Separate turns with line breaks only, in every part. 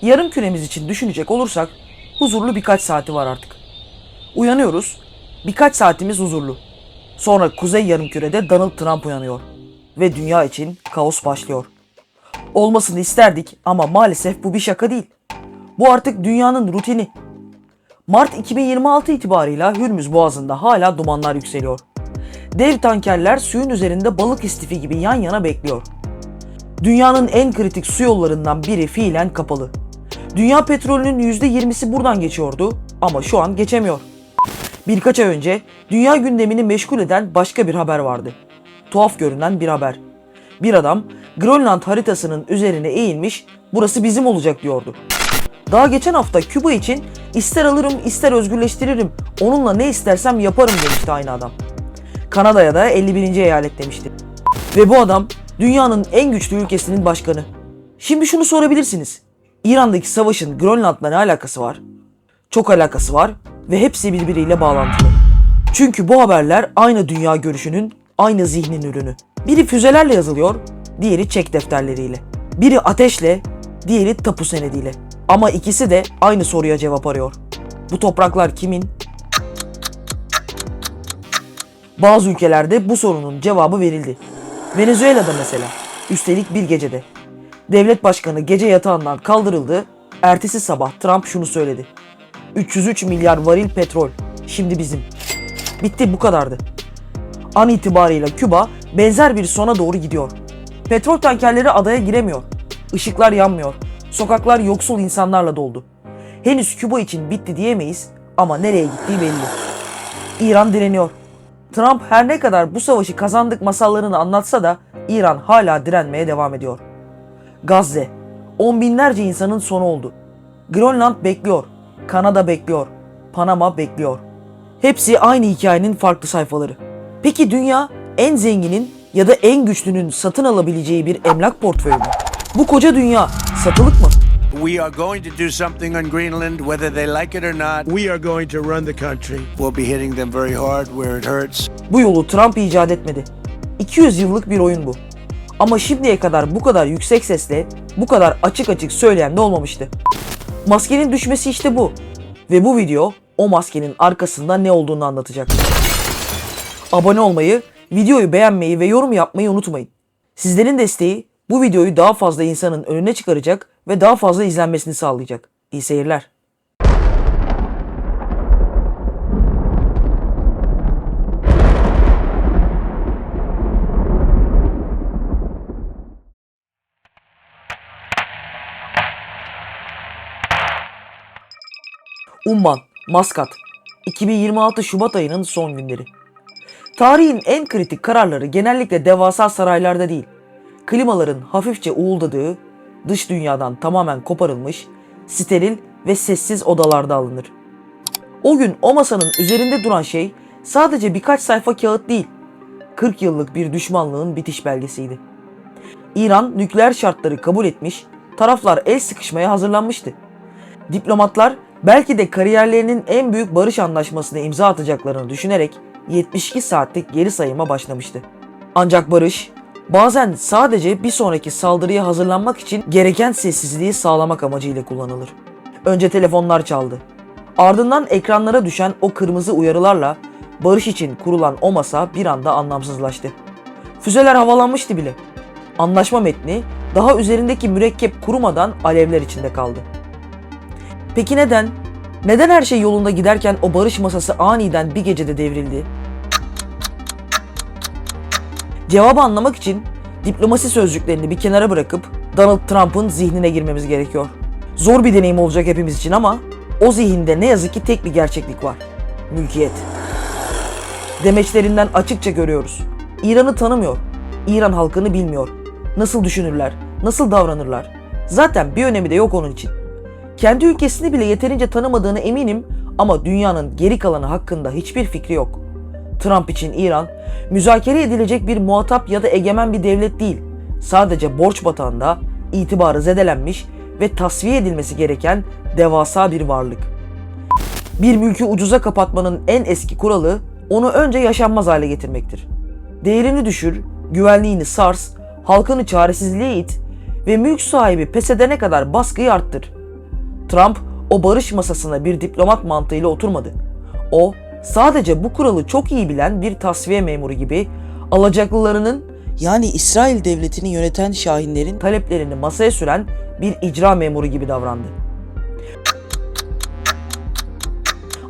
Yarım küremiz için düşünecek olursak huzurlu birkaç saati var artık. Uyanıyoruz, birkaç saatimiz huzurlu. Sonra Kuzey Yarımküre'de Donald Trump uyanıyor ve dünya için kaos başlıyor. Olmasını isterdik ama maalesef bu bir şaka değil. Bu artık dünyanın rutini. Mart 2026 itibarıyla Hürmüz Boğazı'nda hala dumanlar yükseliyor. Dev tankerler suyun üzerinde balık istifi gibi yan yana bekliyor. Dünyanın en kritik su yollarından biri fiilen kapalı. Dünya petrolünün %20'si buradan geçiyordu ama şu an geçemiyor. Birkaç ay önce dünya gündemini meşgul eden başka bir haber vardı. Tuhaf görünen bir haber. Bir adam Grönland haritasının üzerine eğilmiş, burası bizim olacak diyordu. Daha geçen hafta Küba için ister alırım ister özgürleştiririm, onunla ne istersem yaparım demişti aynı adam. Kanada'ya da 51. eyalet demişti. Ve bu adam dünyanın en güçlü ülkesinin başkanı. Şimdi şunu sorabilirsiniz. İran'daki savaşın Grönland'la ne alakası var? Çok alakası var ve hepsi birbiriyle bağlantılı. Çünkü bu haberler aynı dünya görüşünün, aynı zihnin ürünü. Biri füzelerle yazılıyor, diğeri çek defterleriyle. Biri ateşle, diğeri tapu senediyle. Ama ikisi de aynı soruya cevap arıyor. Bu topraklar kimin? Bazı ülkelerde bu sorunun cevabı verildi. Venezuela'da mesela, üstelik bir gecede. Devlet başkanı gece yatağından kaldırıldı, ertesi sabah Trump şunu söyledi. 303 milyar varil petrol, şimdi bizim. Bitti, bu kadardı. An itibarıyla Küba benzer bir sona doğru gidiyor. Petrol tankerleri adaya giremiyor. Işıklar yanmıyor. Sokaklar yoksul insanlarla doldu. Henüz Küba için bitti diyemeyiz ama nereye gittiği belli. İran direniyor. Trump her ne kadar bu savaşı kazandık masallarını anlatsa da İran hala direnmeye devam ediyor. Gazze, on binlerce insanın sonu oldu. Grönland bekliyor. Kanada bekliyor. Panama bekliyor. Hepsi aynı hikayenin farklı sayfaları. Peki dünya en zenginin ya da en güçlünün satın alabileceği bir emlak portföyü mü? Bu koca dünya satılık mı?
We are going to do something on Greenland, whether they like it or not.
We are going to run the country.
We'll be hitting them very hard where it hurts.
Bu yolu Trump icat etmedi. 200 yıllık bir oyun bu. Ama şimdiye kadar bu kadar yüksek sesle, bu kadar açık açık söyleyen de olmamıştı. Maskenin düşmesi işte bu. Ve bu video o maskenin arkasında ne olduğunu anlatacak. Abone olmayı, videoyu beğenmeyi ve yorum yapmayı unutmayın. Sizlerin desteği bu videoyu daha fazla insanın önüne çıkaracak ve daha fazla izlenmesini sağlayacak. İyi seyirler. Umman, Maskat, 2026 Şubat ayının son günleri. Tarihin en kritik kararları genellikle devasa saraylarda değil, klimaların hafifçe uğuldadığı, dış dünyadan tamamen koparılmış, steril ve sessiz odalarda alınır. O gün o masanın üzerinde duran şey sadece birkaç sayfa kağıt değil, 40 yıllık bir düşmanlığın bitiş belgesiydi. İran nükleer şartları kabul etmiş, taraflar el sıkışmaya hazırlanmıştı. Diplomatlar belki de kariyerlerinin en büyük barış anlaşmasına imza atacaklarını düşünerek 72 saatlik geri sayıma başlamıştı. Ancak barış bazen sadece bir sonraki saldırıya hazırlanmak için gereken sessizliği sağlamak amacıyla kullanılır. Önce telefonlar çaldı. Ardından ekranlara düşen o kırmızı uyarılarla barış için kurulan o masa bir anda anlamsızlaştı. Füzeler havalanmıştı bile. Anlaşma metni daha üzerindeki mürekkep kurumadan alevler içinde kaldı. Peki neden? Neden her şey yolunda giderken o barış masası aniden bir gecede devrildi? Cevabı anlamak için diplomasi sözcüklerini bir kenara bırakıp Donald Trump'ın zihnine girmemiz gerekiyor. Zor bir deneyim olacak hepimiz için ama o zihinde ne yazık ki tek bir gerçeklik var. Mülkiyet. Demeçlerinden açıkça görüyoruz. İran'ı tanımıyor. İran halkını bilmiyor. Nasıl düşünürler, nasıl davranırlar. Zaten bir önemi de yok onun için. Kendi ülkesini bile yeterince tanımadığını eminim ama dünyanın geri kalanı hakkında hiçbir fikri yok. Trump için İran, müzakere edilecek bir muhatap ya da egemen bir devlet değil. Sadece borç batağında, itibarı zedelenmiş ve tasfiye edilmesi gereken devasa bir varlık. Bir mülkü ucuza kapatmanın en eski kuralı onu önce yaşanmaz hale getirmektir. Değerini düşür, güvenliğini sars, halkını çaresizliğe it ve mülk sahibi pes edene kadar baskıyı arttır. Trump o barış masasına bir diplomat mantığıyla oturmadı. O sadece bu kuralı çok iyi bilen bir tasfiye memuru gibi alacaklılarının, yani İsrail devletini yöneten şahinlerin taleplerini masaya süren bir icra memuru gibi davrandı.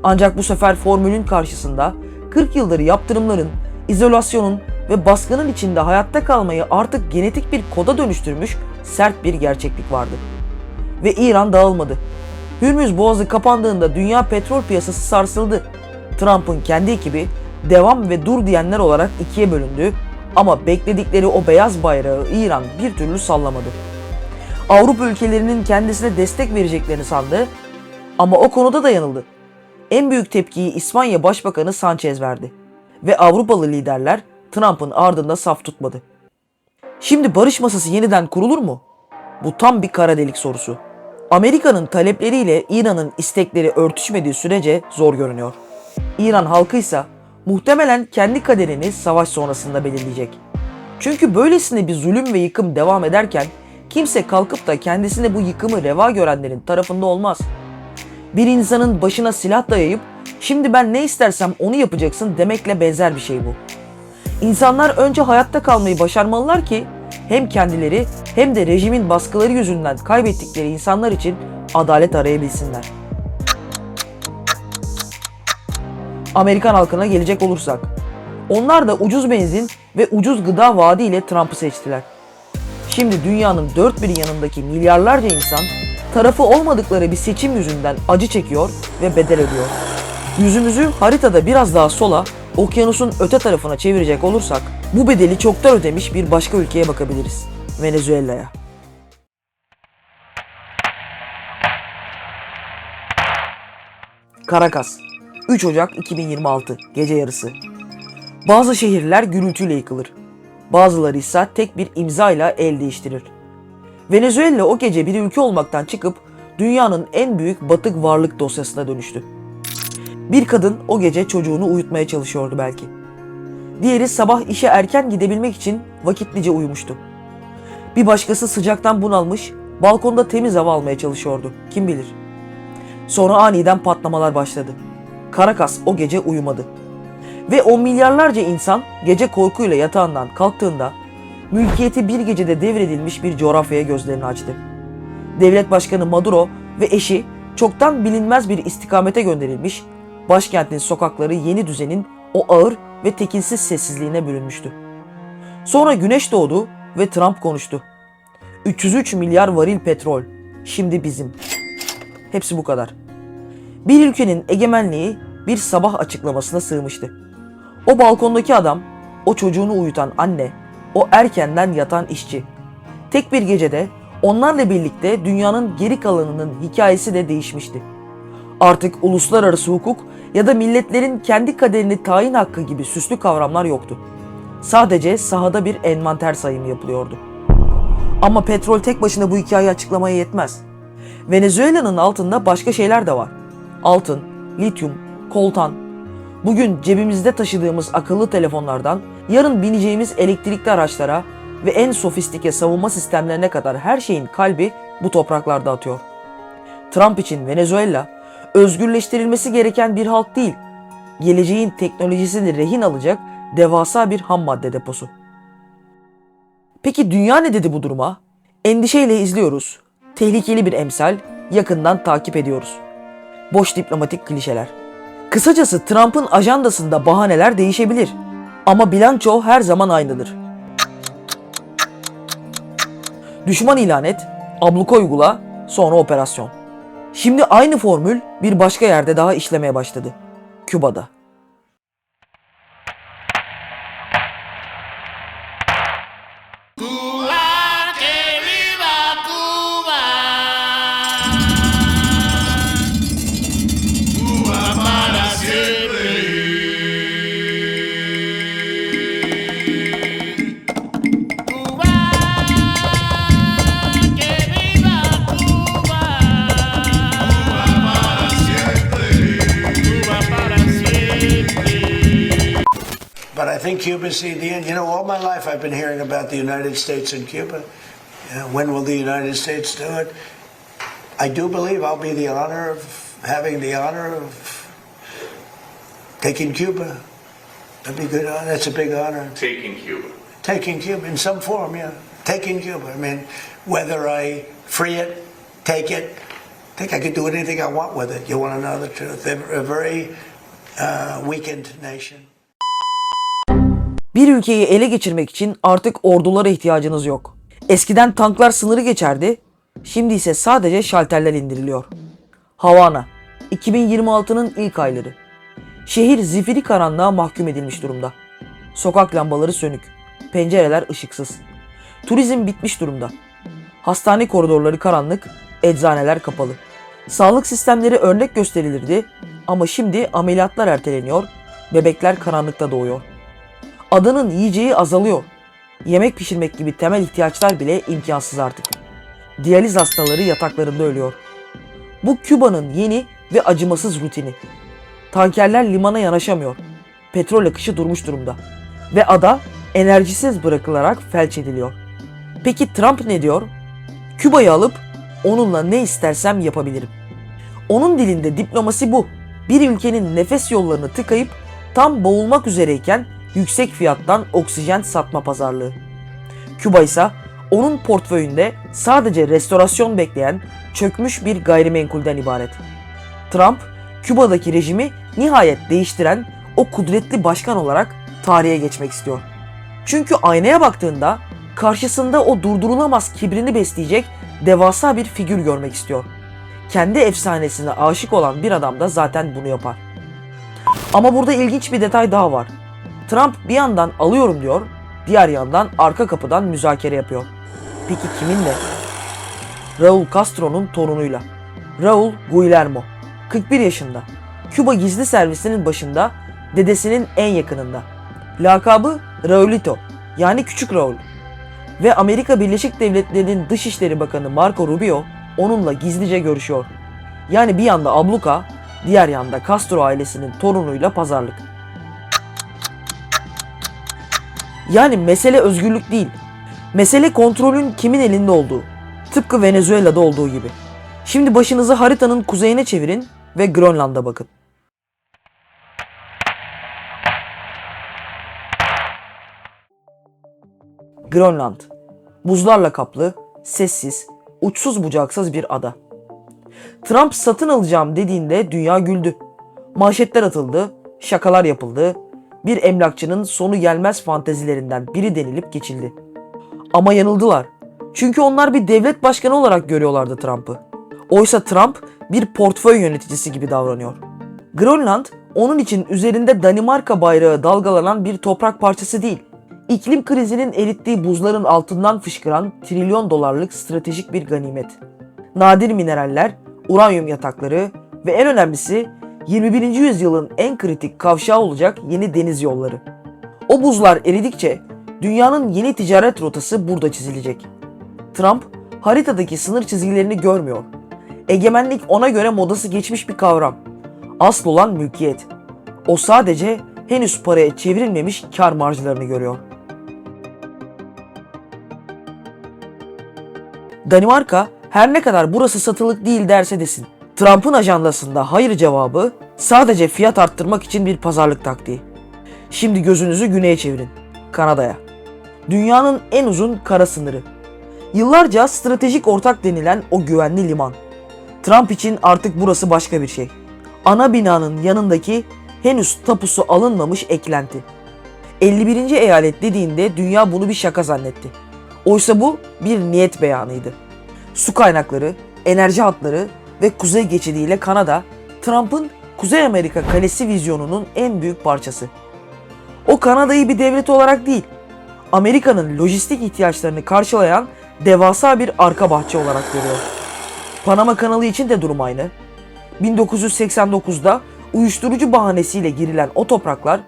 Ancak bu sefer formülün karşısında 40 yıldır yaptırımların, izolasyonun ve baskının içinde hayatta kalmayı artık genetik bir koda dönüştürmüş sert bir gerçeklik vardı. Ve İran dağılmadı. Hürmüz Boğazı kapandığında dünya petrol piyasası sarsıldı. Trump'ın kendi ekibi devam ve dur diyenler olarak ikiye bölündü ama bekledikleri o beyaz bayrağı İran bir türlü sallamadı. Avrupa ülkelerinin kendisine destek vereceklerini sandı ama o konuda da yanıldı. En büyük tepkiyi İspanya Başbakanı Sanchez verdi ve Avrupalı liderler Trump'ın ardında saf tutmadı. Şimdi barış masası yeniden kurulur mu? Bu tam bir kara delik sorusu. Amerika'nın talepleriyle İran'ın istekleri örtüşmediği sürece zor görünüyor. İran halkı ise muhtemelen kendi kaderini savaş sonrasında belirleyecek. Çünkü böylesine bir zulüm ve yıkım devam ederken kimse kalkıp da kendisine bu yıkımı reva görenlerin tarafında olmaz. Bir insanın başına silah dayayıp şimdi ben ne istersem onu yapacaksın demekle benzer bir şey bu. İnsanlar önce hayatta kalmayı başarmalılar ki hem kendileri hem de rejimin baskıları yüzünden kaybettikleri insanlar için adalet arayabilsinler. Amerikan halkına gelecek olursak, onlar da ucuz benzin ve ucuz gıda vaadiyle Trump'ı seçtiler. Şimdi dünyanın dört bir yanındaki milyarlarca insan tarafı olmadıkları bir seçim yüzünden acı çekiyor ve bedel ödüyor. Yüzümüzü haritada biraz daha sola, okyanusun öte tarafına çevirecek olursak bu bedeli çoktan ödemiş bir başka ülkeye bakabiliriz. Venezuela'ya. Caracas, 3 Ocak 2026 gece yarısı. Bazı şehirler gürültüyle yıkılır. Bazıları ise tek bir imzayla el değiştirir. Venezuela o gece bir ülke olmaktan çıkıp dünyanın en büyük batık varlık dosyasına dönüştü. Bir kadın o gece çocuğunu uyutmaya çalışıyordu belki. Diğeri sabah işe erken gidebilmek için vakitlice uyumuştu. Bir başkası sıcaktan bunalmış, balkonda temiz hava almaya çalışıyordu. Kim bilir. Sonra aniden patlamalar başladı. Caracas o gece uyumadı. Ve on milyarlarca insan gece korkuyla yatağından kalktığında mülkiyeti bir gecede devredilmiş bir coğrafyaya gözlerini açtı. Devlet Başkanı Maduro ve eşi çoktan bilinmez bir istikamete gönderilmiş, başkentin sokakları yeni düzenin o ağır ve tekinsiz sessizliğine bürünmüştü. Sonra güneş doğdu ve Trump konuştu. 303 milyar varil petrol, şimdi bizim. Hepsi bu kadar. Bir ülkenin egemenliği bir sabah açıklamasına sığmıştı. O balkondaki adam, o çocuğunu uyutan anne, o erkenden yatan işçi. Tek bir gecede onlarla birlikte dünyanın geri kalanının hikayesi de değişmişti. Artık uluslararası hukuk ya da milletlerin kendi kaderini tayin hakkı gibi süslü kavramlar yoktu. Sadece sahada bir envanter sayımı yapılıyordu. Ama petrol tek başına bu hikayeyi açıklamaya yetmez. Venezuela'nın altında başka şeyler de var. Altın, lityum, koltan. Bugün cebimizde taşıdığımız akıllı telefonlardan, yarın bineceğimiz elektrikli araçlara ve en sofistike savunma sistemlerine kadar her şeyin kalbi bu topraklarda atıyor. Trump için Venezuela, özgürleştirilmesi gereken bir halk değil, geleceğin teknolojisini rehin alacak devasa bir ham madde deposu. Peki dünya ne dedi bu duruma? Endişeyle izliyoruz. Tehlikeli bir emsal, yakından takip ediyoruz. Boş diplomatik klişeler. Kısacası Trump'ın ajandasında bahaneler değişebilir. Ama bilanço her zaman aynıdır. Düşman ilan et, abluka uygula, sonra operasyon. Şimdi aynı formül bir başka yerde daha işlemeye başladı. Küba'da.
But I think Cuba see the end. You know, all my life I've been hearing about the United States and Cuba. When will the United States do it?
I do believe I'll be the honor of having the honor of taking Cuba. That'd be good. That's a big honor.
Taking Cuba.
Taking Cuba in some form, yeah. Taking Cuba. I mean, whether I free it, take it, I think I could do anything I want with it. You want to know the truth? They're a very weakened nation.
Bir ülkeyi ele geçirmek için artık ordulara ihtiyacınız yok. Eskiden tanklar sınırı geçerdi, şimdi ise sadece şalterler indiriliyor. Havana, 2026'nın ilk ayları. Şehir zifiri karanlığa mahkum edilmiş durumda. Sokak lambaları sönük, pencereler ışıksız. Turizm bitmiş durumda. Hastane koridorları karanlık, eczaneler kapalı. Sağlık sistemleri örnek gösterilirdi ama şimdi ameliyatlar erteleniyor, bebekler karanlıkta doğuyor. Adanın yiyeceği azalıyor. Yemek pişirmek gibi temel ihtiyaçlar bile imkansız artık. Diyaliz hastaları yataklarında ölüyor. Bu Küba'nın yeni ve acımasız rutini. Tankerler limana yanaşamıyor. Petrol akışı durmuş durumda. Ve ada enerjisiz bırakılarak felç ediliyor. Peki Trump ne diyor? Küba'yı alıp onunla ne istersem yapabilirim. Onun dilinde diplomasi bu. Bir ülkenin nefes yollarını tıkayıp tam boğulmak üzereyken yüksek fiyattan oksijen satma pazarlığı. Küba ise onun portföyünde sadece restorasyon bekleyen çökmüş bir gayrimenkulden ibaret. Trump, Küba'daki rejimi nihayet değiştiren o kudretli başkan olarak tarihe geçmek istiyor. Çünkü aynaya baktığında karşısında o durdurulamaz kibrini besleyecek devasa bir figür görmek istiyor. Kendi efsanesine aşık olan bir adam da zaten bunu yapar. Ama burada ilginç bir detay daha var. Trump bir yandan alıyorum diyor, diğer yandan arka kapıdan müzakere yapıyor. Peki kiminle? Raul Castro'nun torunuyla. Raul Guillermo, 41 yaşında. Küba gizli servisinin başında, dedesinin en yakınında. Lakabı Raulito, yani Küçük Raul. Ve Amerika Birleşik Devletleri'nin Dışişleri Bakanı Marco Rubio onunla gizlice görüşüyor. Yani bir yanda abluka, diğer yanda Castro ailesinin torunuyla pazarlık. Yani mesele özgürlük değil. Mesele kontrolün kimin elinde olduğu. Tıpkı Venezuela'da olduğu gibi. Şimdi başınızı haritanın kuzeyine çevirin ve Grönland'a bakın. Grönland. Buzlarla kaplı, sessiz, uçsuz bucaksız bir ada. Trump satın alacağım dediğinde dünya güldü. Manşetler atıldı, şakalar yapıldı. Bir emlakçının sonu gelmez fantezilerinden biri denilip geçildi. Ama yanıldılar. Çünkü onlar bir devlet başkanı olarak görüyorlardı Trump'ı. Oysa Trump bir portföy yöneticisi gibi davranıyor. Grönland onun için üzerinde Danimarka bayrağı dalgalanan bir toprak parçası değil. İklim krizinin erittiği buzların altından fışkıran trilyon dolarlık stratejik bir ganimet. Nadir mineraller, uranyum yatakları ve en önemlisi 21. yüzyılın en kritik kavşağı olacak yeni deniz yolları. O buzlar eridikçe dünyanın yeni ticaret rotası burada çizilecek. Trump haritadaki sınır çizgilerini görmüyor. Egemenlik ona göre modası geçmiş bir kavram. Asıl olan mülkiyet. O sadece henüz paraya çevrilmemiş kar marjlarını görüyor. Danimarka her ne kadar burası satılık değil derse desin, Trump'ın ajandasında hayır cevabı sadece fiyat arttırmak için bir pazarlık taktiği. Şimdi gözünüzü güneye çevirin, Kanada'ya. Dünyanın en uzun kara sınırı. Yıllarca stratejik ortak denilen o güvenli liman. Trump için artık burası başka bir şey. Ana binanın yanındaki henüz tapusu alınmamış eklenti. 51. eyalet dediğinde dünya bunu bir şaka zannetti. Oysa bu bir niyet beyanıydı. Su kaynakları, enerji hatları ve kuzey geçidiyle Kanada, Trump'ın Kuzey Amerika kalesi vizyonunun en büyük parçası. O Kanada'yı bir devlet olarak değil, Amerika'nın lojistik ihtiyaçlarını karşılayan devasa bir arka bahçe olarak görüyor. Panama Kanalı için de durum aynı. 1989'da uyuşturucu bahanesiyle girilen o topraklar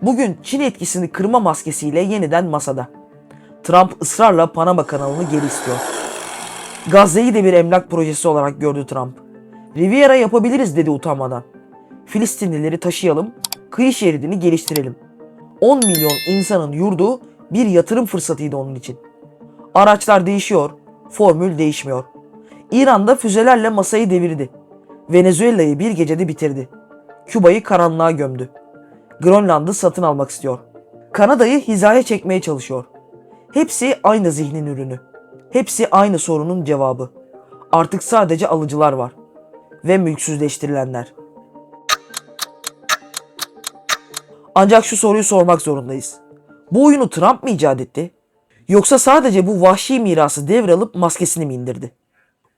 bugün Çin etkisini kırma maskesiyle yeniden masada. Trump ısrarla Panama Kanalı'nı geri istiyor. Gazze'yi de bir emlak projesi olarak gördü Trump. Riviera yapabiliriz dedi utanmadan. Filistinlileri taşıyalım, kıyı şeridini geliştirelim. 10 milyon insanın yurdu bir yatırım fırsatıydı onun için. Araçlar değişiyor, formül değişmiyor. İran'da füzelerle masayı devirdi. Venezuela'yı bir gecede bitirdi. Küba'yı karanlığa gömdü. Grönland'ı satın almak istiyor. Kanada'yı hizaya çekmeye çalışıyor. Hepsi aynı zihnin ürünü. Hepsi aynı sorunun cevabı. Artık sadece alıcılar var. Ve mülksüzleştirilenler. Ancak şu soruyu sormak zorundayız. Bu oyunu Trump mı icat etti? Yoksa sadece bu vahşi mirası devralıp maskesini mi indirdi?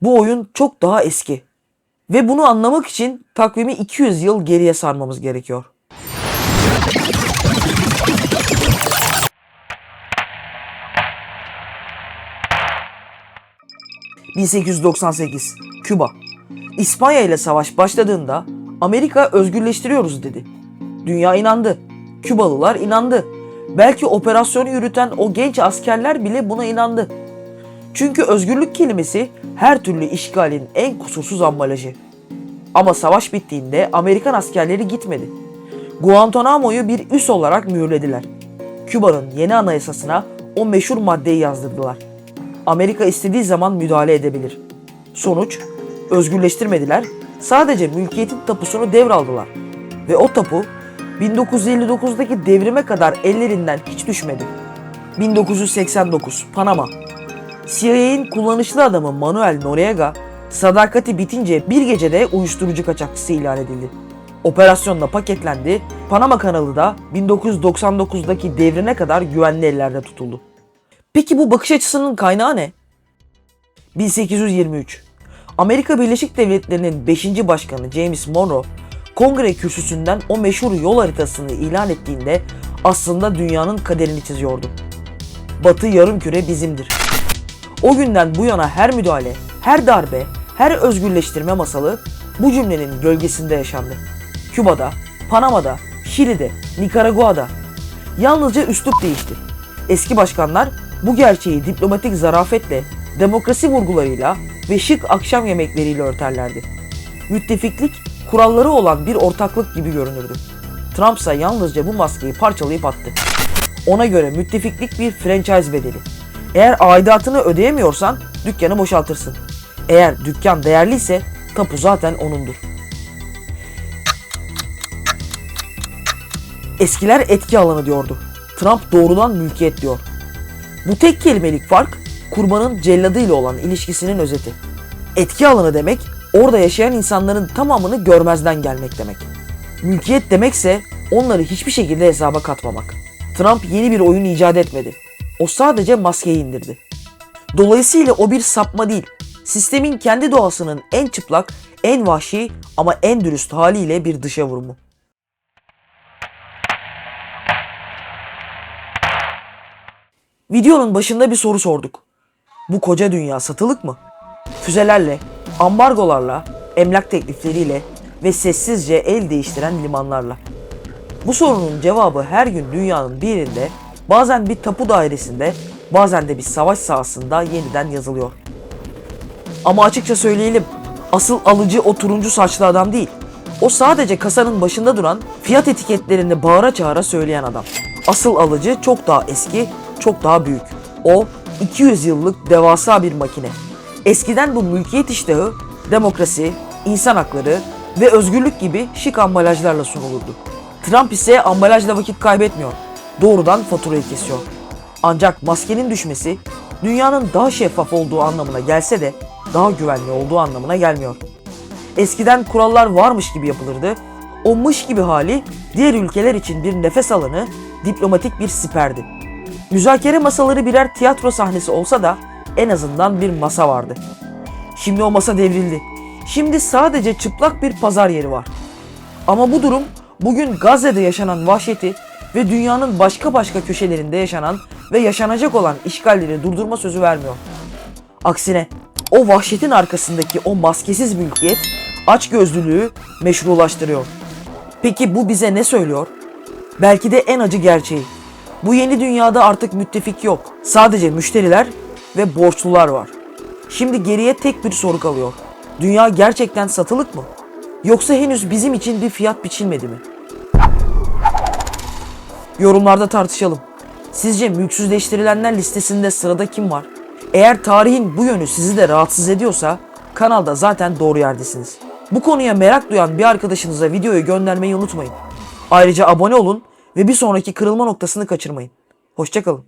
Bu oyun çok daha eski. Ve bunu anlamak için takvimi 200 yıl geriye sarmamız gerekiyor. ...1898, Küba. İspanya ile savaş başladığında Amerika özgürleştiriyoruz dedi. Dünya inandı. Kübalılar inandı. Belki operasyonu yürüten o genç askerler bile buna inandı. Çünkü özgürlük kelimesi her türlü işgalin en kusursuz ambalajı. Ama savaş bittiğinde Amerikan askerleri gitmedi. Guantanamo'yu bir üs olarak mühürlediler. Küba'nın yeni anayasasına o meşhur maddeyi yazdırdılar. Amerika istediği zaman müdahale edebilir. Sonuç, özgürleştirmediler, sadece mülkiyetin tapusunu devraldılar. Ve o tapu 1959'daki devrime kadar ellerinden hiç düşmedi. 1989, Panama. CIA'nin kullanışlı adamı Manuel Noriega, sadakati bitince bir gecede uyuşturucu kaçakçısı ilan edildi. Operasyonla paketlendi, Panama kanalı da 1999'daki devrine kadar güvenli ellerde tutuldu. Peki bu bakış açısının kaynağı ne? 1823. Amerika Birleşik Devletleri'nin 5. Başkanı James Monroe, Kongre kürsüsünden o meşhur yol haritasını ilan ettiğinde aslında dünyanın kaderini çiziyordu. Batı yarımküre bizimdir. O günden bu yana her müdahale, her darbe, her özgürleştirme masalı bu cümlenin gölgesinde yaşandı. Küba'da, Panama'da, Şili'de, Nikaragua'da. Yalnızca üslup değişti. Eski başkanlar bu gerçeği diplomatik zarafetle, demokrasi vurgularıyla ve şık akşam yemekleriyle örterlerdi. Müttefiklik, kuralları olan bir ortaklık gibi görünürdü. Trump ise yalnızca bu maskeyi parçalayıp attı. Ona göre müttefiklik bir franchise bedeli. Eğer aidatını ödeyemiyorsan dükkanı boşaltırsın. Eğer dükkan değerliyse tapu zaten onundur. Eskiler etki alanı diyordu. Trump doğrudan mülkiyet diyor. Bu tek kelimelik fark kurbanın celladıyla olan ilişkisinin özeti. Etki alanı demek orada yaşayan insanların tamamını görmezden gelmek demek. Mülkiyet demekse onları hiçbir şekilde hesaba katmamak. Trump yeni bir oyun icat etmedi. O sadece maskeyi indirdi. Dolayısıyla o bir sapma değil, sistemin kendi doğasının en çıplak, en vahşi ama en dürüst haliyle bir dışa vurumu. Videonun başında bir soru sorduk. Bu koca dünya satılık mı? Füzelerle, ambargolarla, emlak teklifleriyle ve sessizce el değiştiren limanlarla. Bu sorunun cevabı her gün dünyanın bir yerinde, bazen bir tapu dairesinde, bazen de bir savaş sahasında yeniden yazılıyor. Ama açıkça söyleyelim, asıl alıcı o turuncu saçlı adam değil. O sadece kasanın başında duran, fiyat etiketlerini bağıra çağıra söyleyen adam. Asıl alıcı çok daha eski, çok daha büyük. O 200 yıllık devasa bir makine. Eskiden bu mülkiyet iştahı, demokrasi, insan hakları ve özgürlük gibi şık ambalajlarla sunulurdu. Trump ise ambalajla vakit kaybetmiyor. Doğrudan faturayı kesiyor. Ancak maskenin düşmesi dünyanın daha şeffaf olduğu anlamına gelse de daha güvenli olduğu anlamına gelmiyor. Eskiden kurallar varmış gibi yapılırdı. O mış gibi hali diğer ülkeler için bir nefes alanı, diplomatik bir siperdi. Müzakere masaları birer tiyatro sahnesi olsa da en azından bir masa vardı. Şimdi o masa devrildi. Şimdi sadece çıplak bir pazar yeri var. Ama bu durum bugün Gazze'de yaşanan vahşeti ve dünyanın başka köşelerinde yaşanan ve yaşanacak olan işgalleri durdurma sözü vermiyor. Aksine o vahşetin arkasındaki o maskesiz mülkiyet açgözlülüğü meşrulaştırıyor. Peki bu bize ne söylüyor? Belki de en acı gerçeği. Bu yeni dünyada artık müttefik yok. Sadece müşteriler ve borçlular var. Şimdi geriye tek bir soru kalıyor. Dünya gerçekten satılık mı? Yoksa henüz bizim için bir fiyat biçilmedi mi? Yorumlarda tartışalım. Sizce mülksüzleştirilenler listesinde sırada kim var? Eğer tarihin bu yönü sizi de rahatsız ediyorsa kanalda zaten doğru yerdesiniz. Bu konuya merak duyan bir arkadaşınıza videoyu göndermeyi unutmayın. Ayrıca abone olun ve bir sonraki kırılma noktasını kaçırmayın. Hoşça kalın.